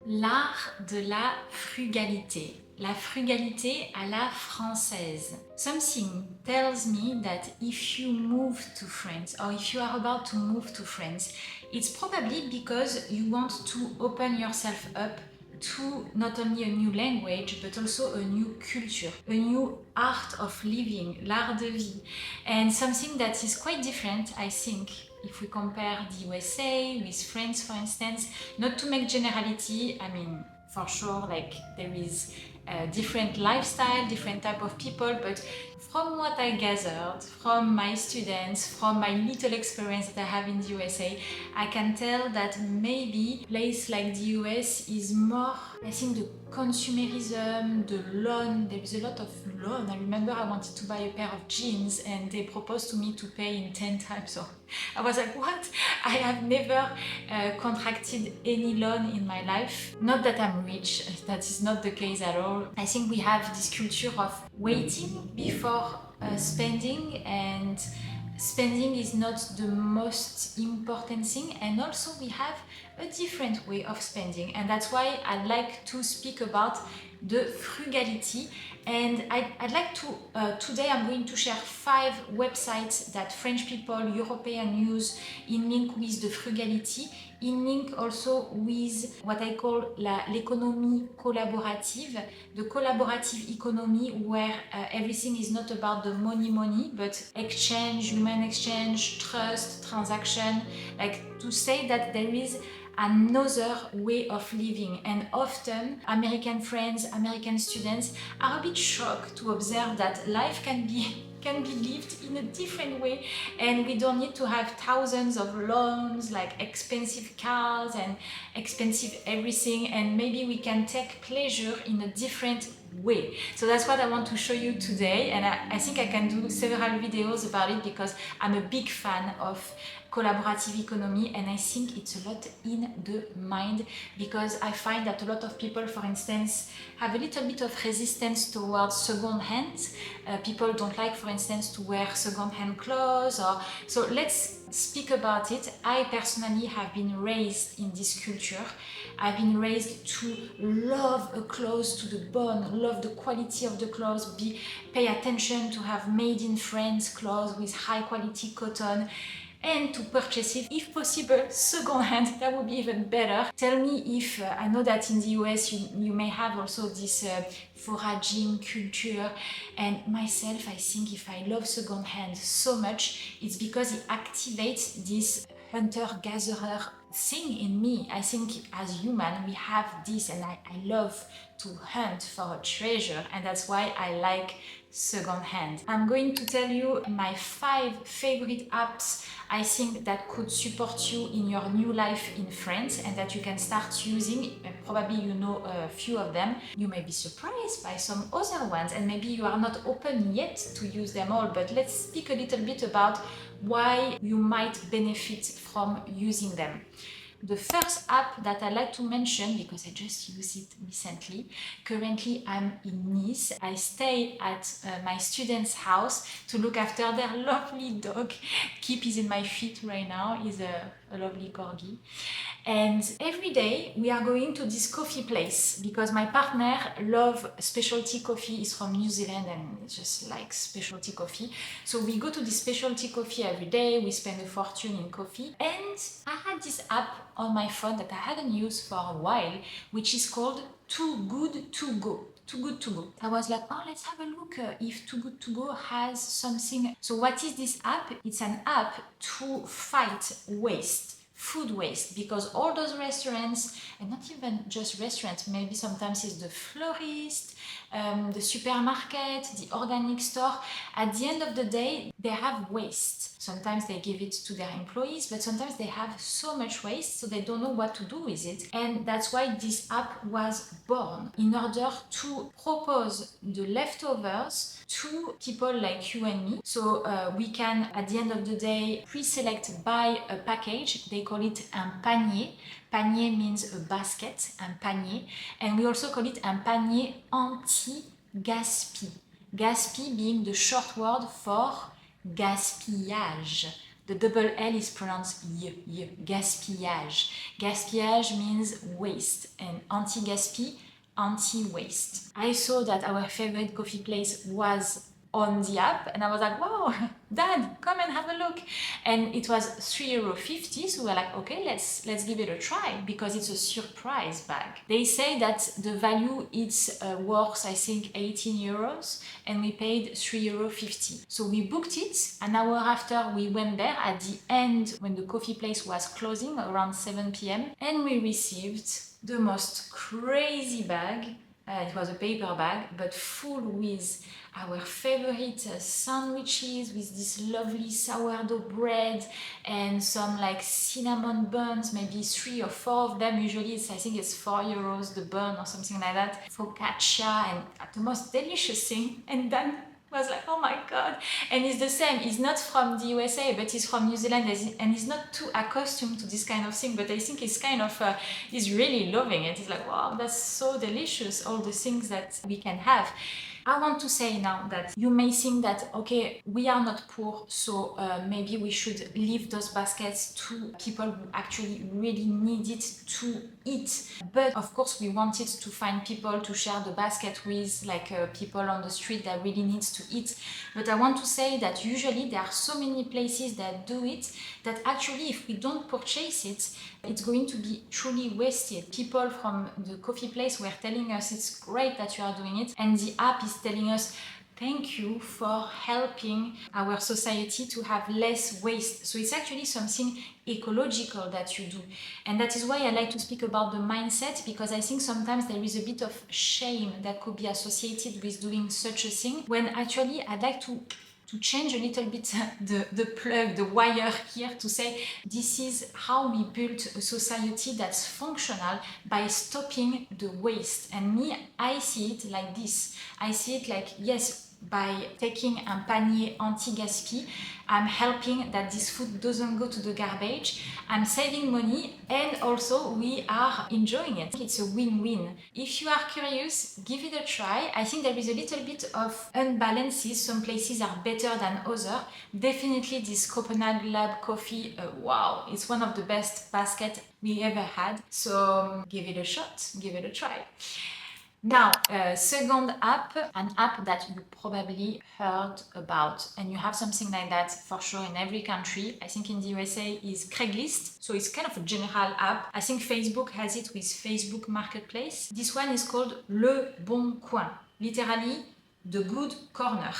L'art de la frugalité. La frugalité à la française. Something tells me that if you move to France or if you are about to move to France, it's probably because you want to open yourself up to not only a new language but also a new culture, a new art of living, l'art de vie, and something that is quite different, I think, if we compare the USA with France, for instance. Not to make generality, I mean, for sure, like there is a different lifestyle, different type of people, but from what I gathered from my students, from my little experience that I have in the USA, I can tell that maybe a place like the US is more, I think, the consumerism, the loan. There is a lot of loan. I remember I wanted to buy a pair of jeans and they proposed to me to pay in 10 times. So I was like, what? I have never contracted any loan in my life. Not that I'm rich, that is not the case at all. I think we have this culture of waiting before spending, and spending is not the most important thing, and also we have a different way of spending, and that's why I like to speak about the frugality. And I'd like to, today I'm going to share 5 websites that French people, European use in link with the frugality, in link also with what I call l'économie collaborative, the collaborative economy where everything is not about the money, but exchange, human exchange, trust, transaction, like to say that there is another way of living. And often American friends, American students are a bit shocked to observe that life can be lived in a different way, and we don't need to have thousands of loans, like expensive cars and expensive everything, and maybe we can take pleasure in a different way. So that's what I want to show you today, and I think I can do several videos about it because I'm a big fan of collaborative economy, and I think it's a lot in the mind, because I find that a lot of people, for instance, have a little bit of resistance towards second hand. People don't like, for instance, to wear second hand clothes, or so let's speak about it. I personally have been raised in this culture. I've been raised to love a clothes to the bone, love the quality of the clothes, pay attention to have made in France clothes with high quality cotton, and to purchase it, if possible, second hand. That would be even better. Tell me if, I know that in the US you may have also this foraging culture, and myself, I think if I love second hand so much, it's because it activates this hunter-gatherer thing in me. I think as human we have this, and I love to hunt for a treasure, and that's why I like second hand. I'm going to tell you my 5 favorite apps I think that could support you in your new life in France, and that you can start using. Probably you know a few of them. You may be surprised by some other ones, and maybe you are not open yet to use them all, but let's speak a little bit about why you might benefit from using them. The first app that I like to mention, because I just used it recently, currently I'm in Nice. I stay at my student's house to look after their lovely dog. Kip is in my feet right now, he's a lovely corgi. And every day we are going to this coffee place because my partner loves specialty coffee. He's from New Zealand and just likes specialty coffee. So we go to this specialty coffee every day. We spend a fortune in coffee. And I had this app on my phone that I hadn't used for a while, which is called Too Good To Go. Too Good To Go. I was like, oh, let's have a look if Too Good To Go has something. So what is this app? It's an app to fight waste. Food waste, because all those restaurants, and not even just restaurants, maybe sometimes it's the florist, the supermarket, the organic store. At the end of the day, they have waste. Sometimes they give it to their employees, but sometimes they have so much waste, so they don't know what to do with it. And that's why this app was born, in order to propose the leftovers to people like you and me. So we can, at the end of the day, pre-select, buy a package. They call it un panier. Panier means a basket, un panier. And we also call it un panier anti-gaspi. Gaspi being the short word for gaspillage. The double L is pronounced y. Gaspillage. Gaspillage means waste, and anti-gaspi, anti-waste. I saw that our favorite coffee place was on the app, and I was like, wow, Dad, come and have a look. And it was €3.50, so we were like, okay, let's give it a try, because it's a surprise bag. They say that the value is worth, I think, €18, and we paid €3.50. So we booked it. An hour after we went there, at the end when the coffee place was closing around 7 p.m, and we received the most crazy bag. It was a paper bag, but full with our favorite sandwiches, with this lovely sourdough bread and some like cinnamon buns, maybe 3 or 4 of them. Usually I think it's €4 the bun or something like that. Focaccia, and the most delicious thing. And then was like, oh my god. And it's the same, he's not from the USA, but he's from New Zealand, and he's not too accustomed to this kind of thing, but I think he's kind of he's really loving it. He's like, wow, that's so delicious, all the things that we can have. I want to say now that you may think that, okay, we are not poor, so maybe we should leave those baskets to people who actually really need it to eat. But of course, we wanted to find people to share the basket with, like people on the street that really needs to eat. But I want to say that usually there are so many places that do it, that actually if we don't purchase it, it's going to be truly wasted. People from the coffee place were telling us it's great that you are doing it, and the app is telling us thank you for helping our society to have less waste. So it's actually something ecological that you do. And that is why I like to speak about the mindset, because I think sometimes there is a bit of shame that could be associated with doing such a thing, when actually I'd like to change a little bit the plug, the wire here, to say this is how we build a society that's functional, by stopping the waste. And me, I see it like this. I see it like, yes, by taking a panier anti-gaspi, I'm helping that this food doesn't go to the garbage, I'm saving money, and also we are enjoying it. It's a win-win. If you are curious, give it a try. I think there is a little bit of unbalances. Some places are better than others. Definitely this Copenhagen Lab coffee, wow, it's one of the best baskets we ever had. So give it a shot, give it a try. Now, second app, an app that you probably heard about, and you have something like that for sure in every country. I think in the USA is Craigslist, so it's kind of a general app. I think Facebook has it with Facebook Marketplace. This one is called Leboncoin, literally the good corner.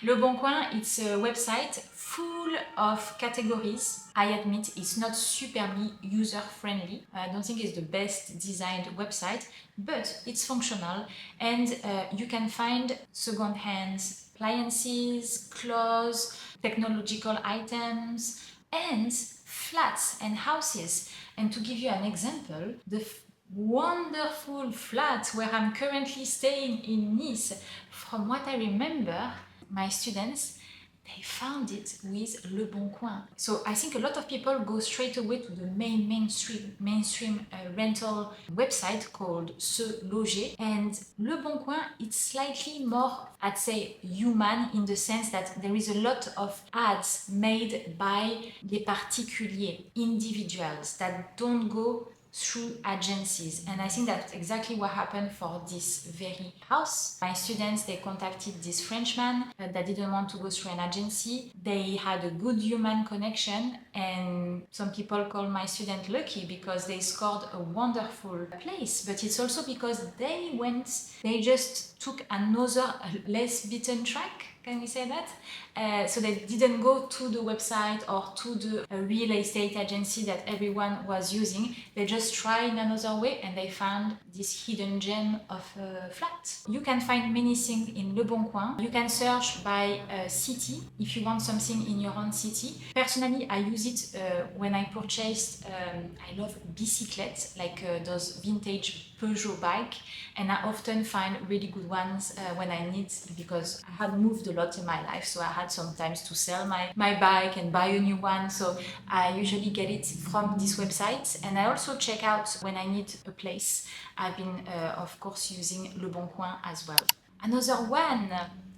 Leboncoin, it's a website full of categories. I admit it's not superbly user-friendly. I don't think it's the best designed website, but it's functional, and you can find second-hand appliances, clothes, technological items, and flats and houses. And to give you an example, the wonderful flat where I'm currently staying in Nice, from what I remember, my students, they found it with Leboncoin. So I think a lot of people go straight away to the mainstream rental website called Se Loger, and Leboncoin, it's slightly more, I'd say, human, in the sense that there is a lot of ads made by des particuliers, individuals that don't go through agencies. And I think that's exactly what happened for this very house. My students, they contacted this Frenchman that didn't want to go through an agency. They had a good human connection, and some people call my student lucky because they scored a wonderful place. But it's also because they just took another less beaten track. Can we say that? So they didn't go to the website or to the real estate agency that everyone was using. They just tried another way, and they found this hidden gem of a flat. You can find many things in Leboncoin. You can search by city if you want something in your own city. Personally, I use it when I purchased, I love bicyclettes, like those vintage Peugeot bike, and I often find really good ones when I need, because I had moved a lot in my life, so I had sometimes to sell my bike and buy a new one. So I usually get it from this website, and I also check out when I need a place. I've been of course using Leboncoin as well. Another one,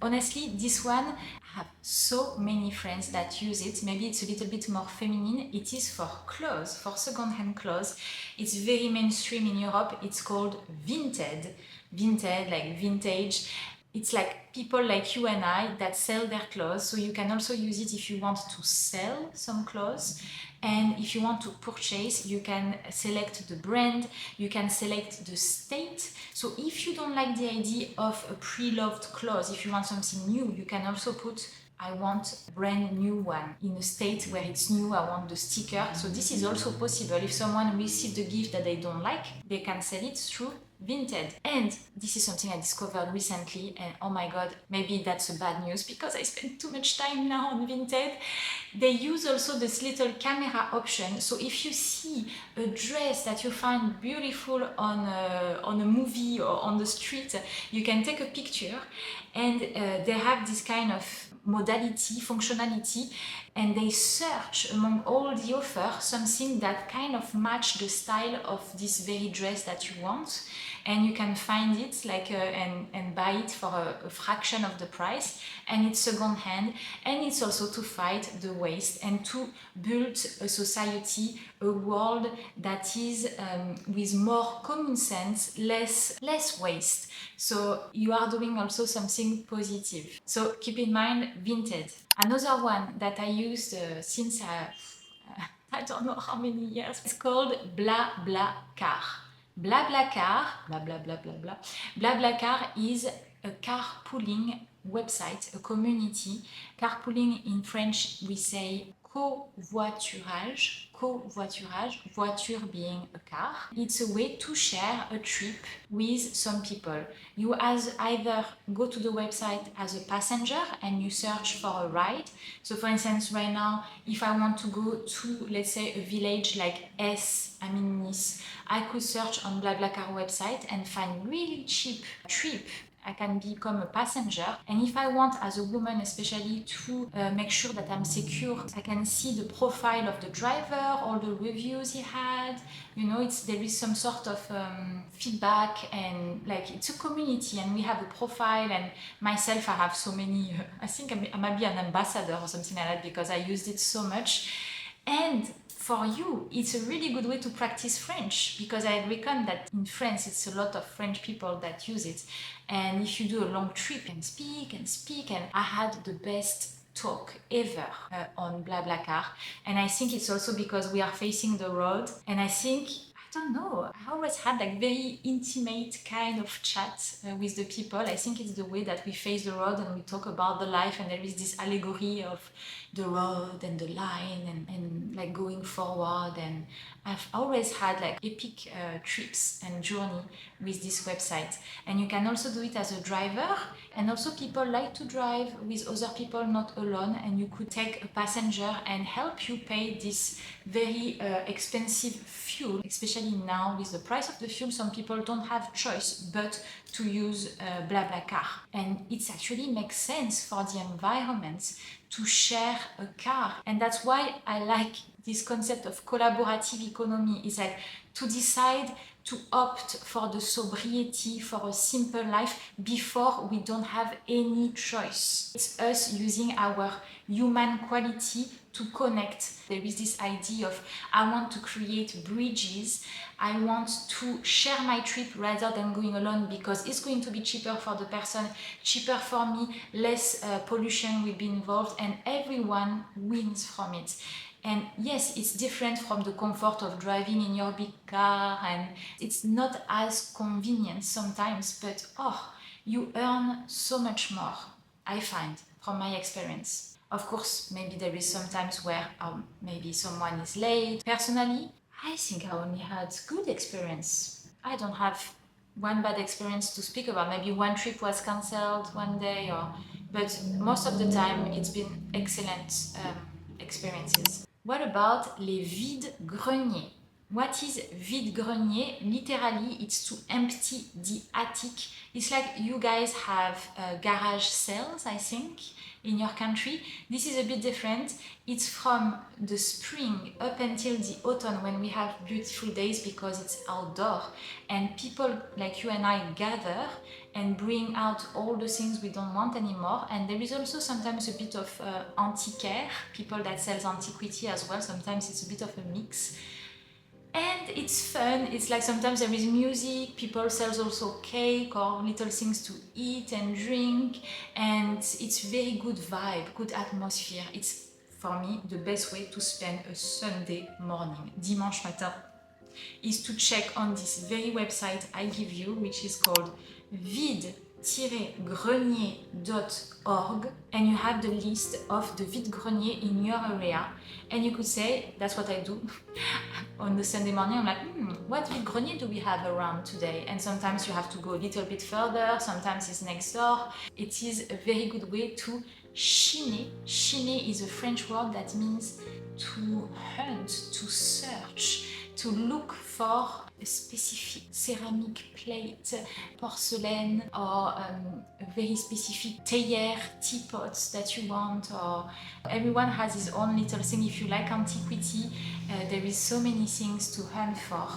honestly, this one, I have so many friends that use it. Maybe it's a little bit more feminine. It is for clothes, for second-hand clothes. It's very mainstream in Europe. It's called Vinted. Vinted, like vintage. It's like people like you and I that sell their clothes. So you can also use it if you want to sell some clothes. And if you want to purchase, you can select the brand, you can select the state. So if you don't like the idea of a pre-loved clothes, if you want something new, you can also put I want a brand new one in a state where it's new, I want the sticker. So this is also possible. If someone received a gift that they don't like, they can sell it through Vinted. And this is something I discovered recently, and oh my god, maybe that's a bad news because I spend too much time now on Vinted. They use also this little camera option. So if you see a dress that you find beautiful on a movie or on the street, you can take a picture, and they have this kind of modality, functionality, and they search among all the offers something that kind of match the style of this very dress that you want, and you can find it like and buy it for a fraction of the price, and it's second hand, and it's also to fight the waste and to build a society, a world that is with more common sense, less waste. So you are doing also something positive. So keep in mind Vinted. Another one that I used since I don't know how many years. It's called BlaBlaCar. BlaBlaCar, blah blah blah blah blah. BlaBlaCar is a carpooling website, a community. Carpooling in French we say covoiturage, covoiturage, voiture being a car. It's a way to share a trip with some people. You either go to the website as a passenger and you search for a ride. So for instance, right now, if I want to go to, let's say, a village like I'm in Nice, I could search on BlaBlaCar website and find really cheap trip. I can become a passenger, and if I want as a woman especially to make sure that I'm secure, I can see the profile of the driver, all the reviews he had, you know, there is some sort of feedback, and like it's a community, and we have a profile, and myself I have so many, I think I might be an ambassador or something like that because I used it so much. And for you, it's a really good way to practice French, because I reckon that in France it's a lot of French people that use it, and if you do a long trip and speak, and I had the best talk ever on BlaBlaCar, and I think it's also because we are facing the road, and I think I don't know, I always had like very intimate kind of chat with the people. I think it's the way that we face the road and we talk about the life, and there is this allegory of the road and the line and like going forward, and I've always had like epic trips and journey with this website. And you can also do it as a driver, and also people like to drive with other people, not alone, and you could take a passenger and help you pay this very expensive fuel, especially now with the price of the fuel. Some people don't have choice but to use BlaBlaCar, and it actually makes sense for the environment to share a car. And that's why I like this concept of collaborative economy. Is like to decide to opt for the sobriety, for a simple life, before we don't have any choice. It's us using our human quality to connect. There is this idea of I want to create bridges, I want to share my trip rather than going alone, because it's going to be cheaper for the person, cheaper for me, less pollution will be involved, and everyone wins from it. And yes, it's different from the comfort of driving in your big car, and it's not as convenient sometimes, but you earn so much more, I find, from my experience. Of course, maybe there is sometimes where maybe someone is late. Personally, I think I only had good experience. I don't have one bad experience to speak about. Maybe one trip was cancelled one day, but most of the time it's been excellent experiences. What about les vide-greniers? What is vide-grenier? Literally, it's to empty the attic. It's like you guys have garage sales, I think, in your country. This is a bit different. It's from the spring up until the autumn when we have beautiful days because it's outdoor and people like you and I gather and bring out all the things we don't want anymore. And there is also sometimes a bit of antiquaire, people that sells antiquity as well. Sometimes it's a bit of a mix. And it's fun. It's like sometimes there is music, people sells also cake or little things to eat and drink, and it's very good vibe, good atmosphere. It's, for me, the best way to spend a Sunday morning, dimanche matin, is to check on this very website I give you, which is called vide-grenier.org, and you have the list of the vide-grenier in your area. And you could say, that's what I do on the Sunday morning. I'm like, what vide-grenier do we have around today? And sometimes you have to go a little bit further, sometimes it's next door. It is a very good way to chiner. Chiner is a French word that means to hunt, to search, to look for a specific ceramic plate, porcelain, or a very specific théière, teapots that you want, or everyone has his own little thing. If you like antiquity, there is so many things to hunt for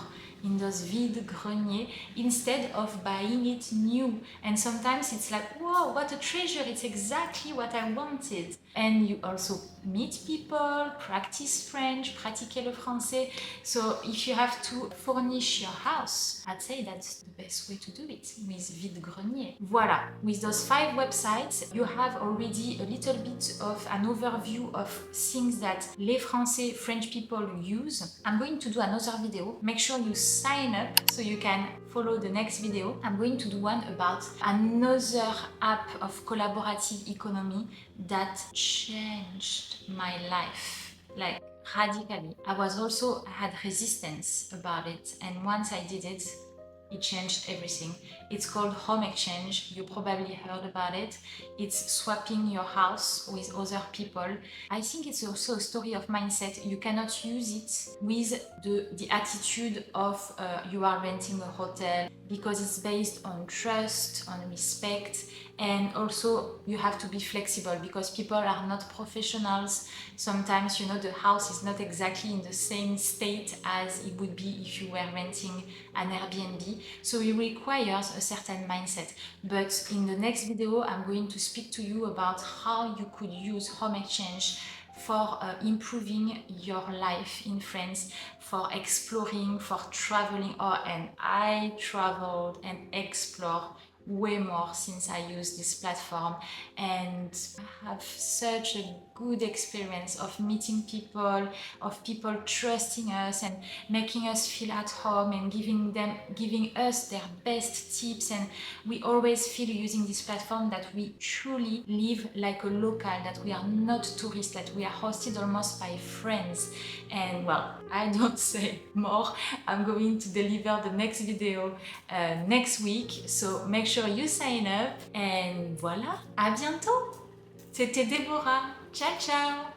in those vide-greniers instead of buying it new. And sometimes it's like, whoa, what a treasure, it's exactly what I wanted. And you also meet people, practice French, pratiquer le français. So if you have to furnish your house, I'd say that's the best way to do it, with vide-grenier. Voila, with those 5 websites, you have already a little bit of an overview of things that les Français, French people use. I'm going to do another video. Make sure you sign up so you can follow the next video. I'm going to do one about another app of collaborative economy that changed my life, like radically. I had resistance about it, and once I did it, it changed everything. It's called home exchange. You probably heard about it. It's swapping your house with other people. I think it's also a story of mindset. You cannot use it with the attitude of you are renting a hotel, because it's based on trust, on respect, and also you have to be flexible because people are not professionals. Sometimes, you know, the house is not exactly in the same state as it would be if you were renting an Airbnb. So it requires a certain mindset. But in the next video, I'm going to speak to you about how you could use home exchange for improving your life in France, for exploring, for traveling. And I traveled and explored way more since I use this platform, and I have such a good experience of meeting people, of people trusting us and making us feel at home and giving us their best tips. And we always feel using this platform that we truly live like a local, that we are not tourists, that we are hosted almost by friends. And well, I don't say more. I'm going to deliver the next video next week, so make sure you sign up, and voilà, à bientôt. C'était Déborah. Ciao ciao.